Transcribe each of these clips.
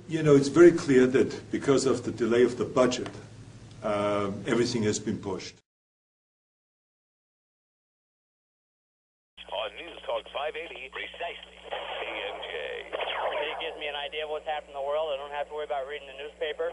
you know, it's very clear that because of the delay of the budget, everything has been pushed. On News Talk 580, precisely, KMJ. It gives me an idea of what's happening in the world. I don't have to worry about reading the newspaper.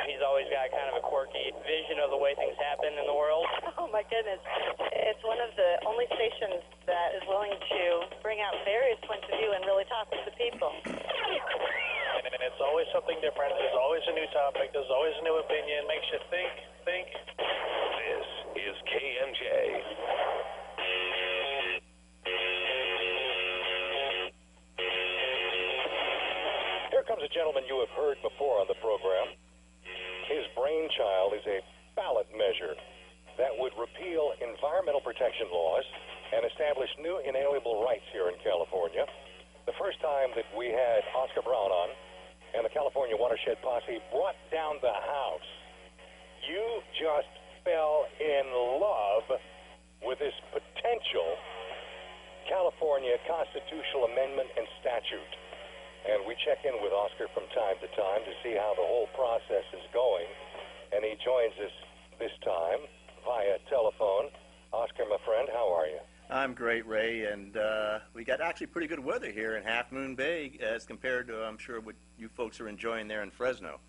He's always got kind of a quirky vision of the way things happen in the world. Oh my goodness. It's one of the only stations that is willing to bring out various points of view and really talk with the people. And it's always something different. There's always a new topic. There's always a new opinion. Makes you think. This is KMJ. Here comes a gentleman you have heard before on the program. His brainchild is a ballot measure that would repeal environmental protection laws and establish new inalienable rights here in California. The first time that we had Oscar Braun on and the California Watershed Posse brought down the house, you just fell in love with this potential California constitutional amendment and statute. And we check in with Oscar from time to time to see how the whole process is going. And he joins us this time via telephone. Oscar, my friend, how are you? I'm great, Ray, and we got actually pretty good weather here in Half Moon Bay as compared to, I'm sure, what you folks are enjoying there in Fresno.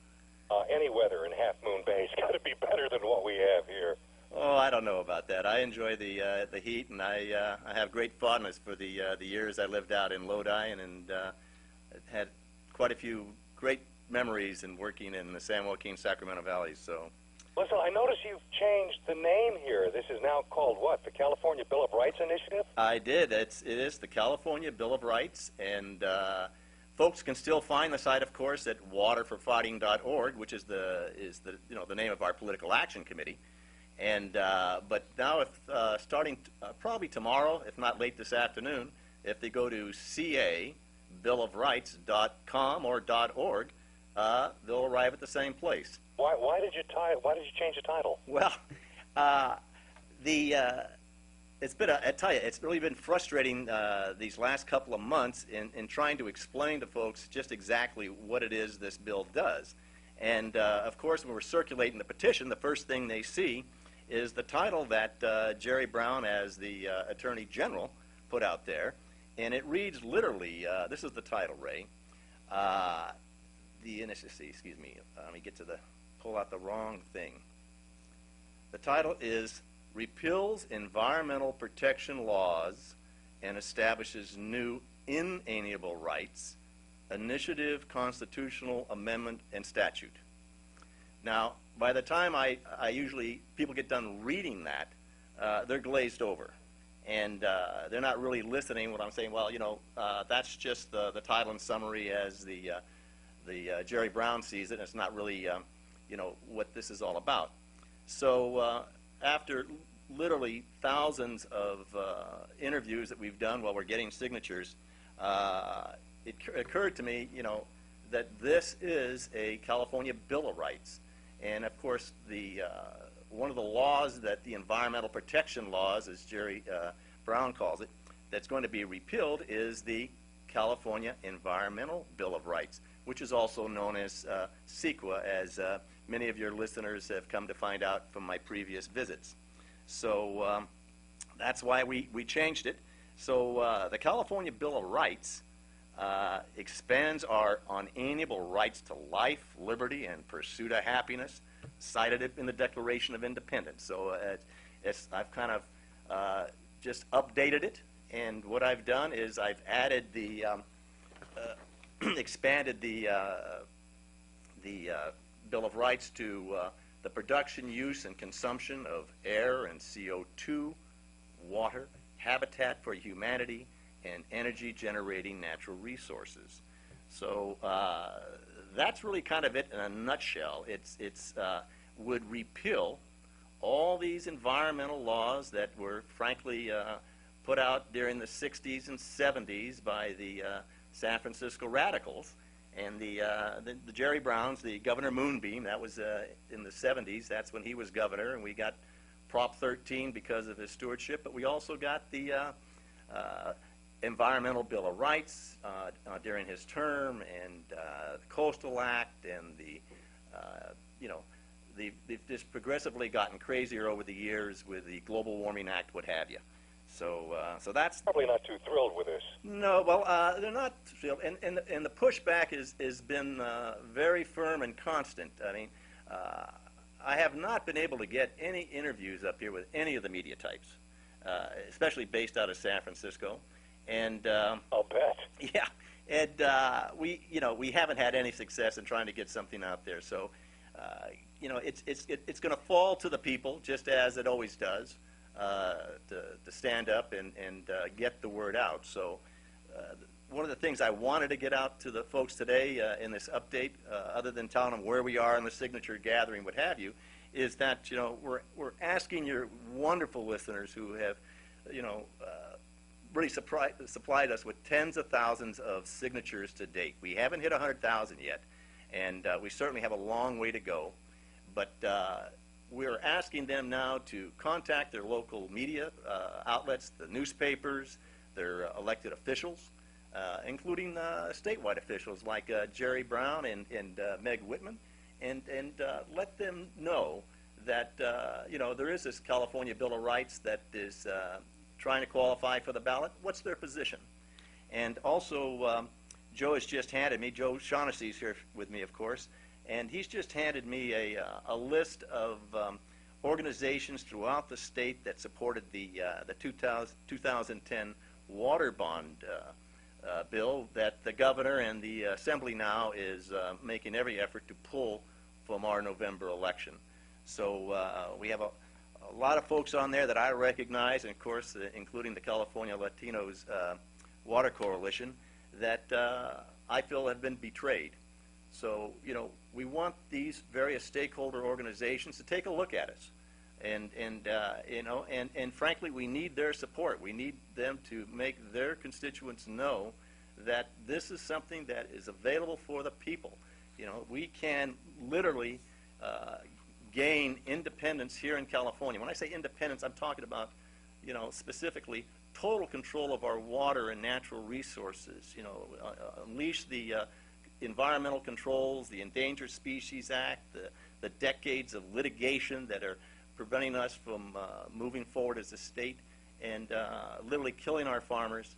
Any weather in Half Moon Bay has got to be better than what we have here. Oh, I don't know about that. I enjoy the heat, and I have great fondness for the years I lived out in Lodi, and had quite a few great memories in working in the San Joaquin, Sacramento Valley. So, listen, I notice you've changed the name here. This is now called what? The California Bill of Rights Initiative? I did. It is the California Bill of Rights, and folks can still find the site, of course, at waterforfighting.org, which is the name of our political action committee. And but now, if starting probably tomorrow, if not late this afternoon, if they go to CA.billofrights.com or .org, they'll arrive at the same place. Why did you change the title? Well, it's been I tell you, it's really been frustrating these last couple of months in trying to explain to folks just exactly what it is this bill does. And of course, when we're circulating the petition, the first thing they see is the title that Jerry Brown, as the Attorney General, put out there. And it reads literally, this is the title, Ray. Excuse me, let me pull out the wrong thing. The title is Repeals Environmental Protection Laws and Establishes New Inalienable Rights, Initiative, Constitutional Amendment, and Statute. Now, by the time people get done reading that, they're glazed over. And they're not really listening when I'm saying, well, that's just the title and summary as the Jerry Brown sees it. And it's not really, what this is all about. So after literally thousands of interviews that we've done while we're getting signatures, it occurred to me, that this is a California Bill of Rights. And of course, one of the laws that the environmental protection laws, as Jerry Brown calls it, that's going to be repealed is the California Environmental Bill of Rights, which is also known as CEQA, as many of your listeners have come to find out from my previous visits. So that's why we changed it. So the California Bill of Rights expands our unalienable rights to life, liberty, and pursuit of happiness, cited it in the Declaration of Independence. So I've kind of just updated it, and what I've done is I've added expanded the Bill of Rights to the production, use, and consumption of air and CO2, water, habitat for humanity, and energy-generating natural resources. So that's really kind of it in a nutshell. It's would repeal all these environmental laws that were frankly put out during the 60s and 70s by the San Francisco radicals. And the Jerry Browns, the Governor Moonbeam, that was in the 70s. That's when he was governor, and we got Prop 13 because of his stewardship. But we also got the Environmental Bill of Rights during his term, and the Coastal Act, and they've just progressively gotten crazier over the years with the Global Warming Act, what have you. So that's Probably not too thrilled with this. no. Well, they're not thrilled, and the pushback has been very firm and constant. I mean, I have not been able to get any interviews up here with any of the media types, especially based out of San Francisco. And I'll bet. yeah, and we haven't had any success in trying to get something out there. So it's going to fall to the people, just as it always does, to stand up and get the word out. So one of the things I wanted to get out to the folks today in this update, other than telling them where we are in the signature gathering, what have you, is that we're asking your wonderful listeners who have really supplied us with tens of thousands of signatures to date. We haven't hit 100,000 yet, and we certainly have a long way to go. But we're asking them now to contact their local media outlets, the newspapers, their elected officials, including statewide officials like Jerry Brown and Meg Whitman, and let them know that there is this California Bill of Rights that is trying to qualify for the ballot. What's their position? And also, Joe has just handed me, Joe Shaughnessy's here with me, of course, and he's just handed me a list of organizations throughout the state that supported the 2010 water bond bill that the governor and the assembly now is making every effort to pull from our November election. So we have a lot of folks on there that I recognize, and of course, including the California Latinos Water Coalition, that I feel have been betrayed. So, we want these various stakeholder organizations to take a look at us, and frankly, we need their support. We need them to make their constituents know that this is something that is available for the people. We can literally gain independence here in California. When I say independence, I'm talking about, specifically total control of our water and natural resources. Unleash the environmental controls, the Endangered Species Act, the decades of litigation that are preventing us from moving forward as a state, and literally killing our farmers,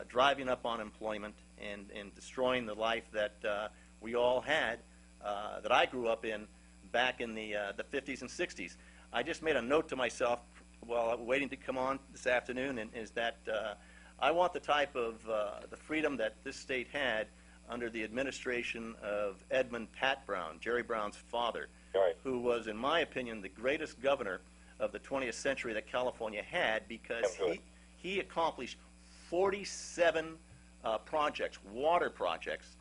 driving up unemployment, and destroying the life that we all had, that I grew up in back in the 50s and 60s. I just made a note to myself while I'm waiting to come on this afternoon, and is that I want the type of the freedom that this state had under the administration of Edmund Pat Brown, Jerry Brown's father, Right. who was, in my opinion, the greatest governor of the 20th century that California had, because he accomplished 47 projects, water projects,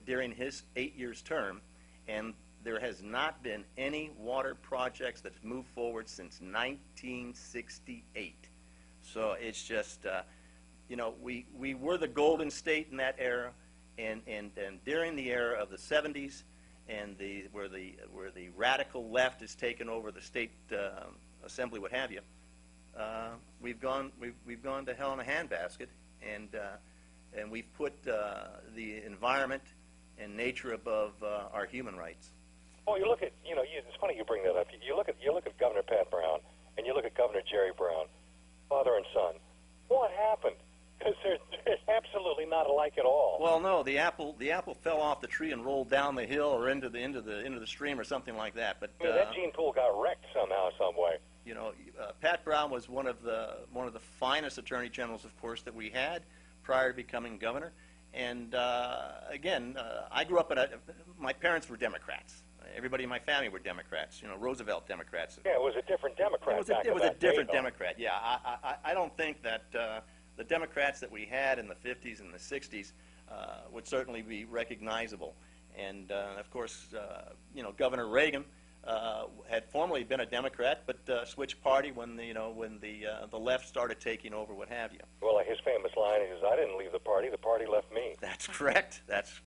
during his 8 years term, and there has not been any water projects that's moved forward since 1968. So it's just, we were the golden state in that era, and during the era of the 70s, and where the radical left has taken over the state assembly, what have you, we've gone to hell in a handbasket, and we've put the environment and nature above our human rights. Oh, you look at, it's funny you bring that up. You look at Governor Pat Brown, and you look at Governor Jerry Brown, father and son. What happened? Because they're absolutely not alike at all. Well, no, the apple fell off the tree and rolled down the hill or into the stream or something like that. But that gene pool got wrecked somehow, some way. Pat Brown was one of the finest attorney generals, of course, that we had prior to becoming governor. And again, I grew up my parents were Democrats. Everybody in my family were Democrats. Roosevelt Democrats. Yeah, it was a different Democrat. It was a different Democrat. Yeah, I don't think that the Democrats that we had in the 50s and the 60s would certainly be recognizable. And of course, Governor Reagan had formerly been a Democrat, but switched party when the left started taking over, what have you. Well, his famous line is, "I didn't leave the party left me." That's correct. That's